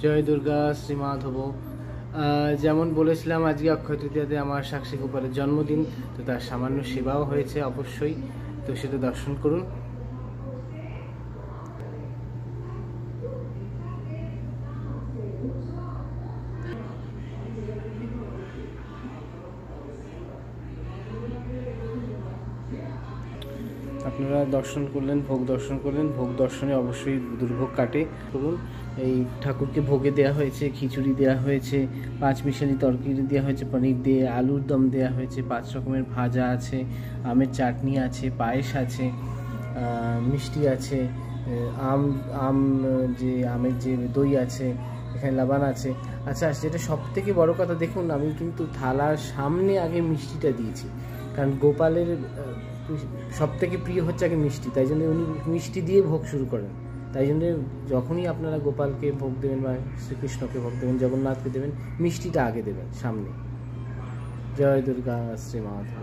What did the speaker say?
জয় দুর্গা শ্রী মাধব। যেমন বলেছিলাম আজকে অক্ষয় তৃতীয়াতে আমার সাক্ষী গোপালের জন্মদিন, তো তার সামান্য সেবাও হয়েছে অবশ্যই, তো সেটা দর্শন করুন। আপনারা দর্শন করলেন, ভোগ দর্শন করলেন, ভোগ দর্শনে অবশ্যই দুর্ভোগ কাটে। করুন, এই ঠাকুরকে ভোগে দেওয়া হয়েছে, খিচুড়ি দেওয়া হয়েছে, 5 মিশালি তরকারি দেওয়া হয়েছে, পনির দিয়ে আলুর দম দেওয়া হয়েছে, 5 রকমের ভাজা আছে, আমের চাটনি আছে, পায়েস আছে, মিষ্টি আছে, আম আম যে আমের যে দই আছে, এখানে লাবান আছে। আচ্ছা, যেটা সব থেকে বড়ো কথা, দেখুন আমি কিন্তু থালার সামনে আগে মিষ্টিটা দিয়েছি, কারণ গোপালের সব থেকে প্রিয় হচ্ছে আগে মিষ্টি, তাই জন্য উনি মিষ্টি দিয়ে ভোগ শুরু করেন। তাই জন্য যখনই আপনারা গোপালকে ভোগ দেবেন বা শ্রীকৃষ্ণকে ভোগ দেবেন, জগন্নাথকে দেবেন, মিষ্টিটা আগে দেবেন সামনে। জয় দুর্গা শ্রী মাধব।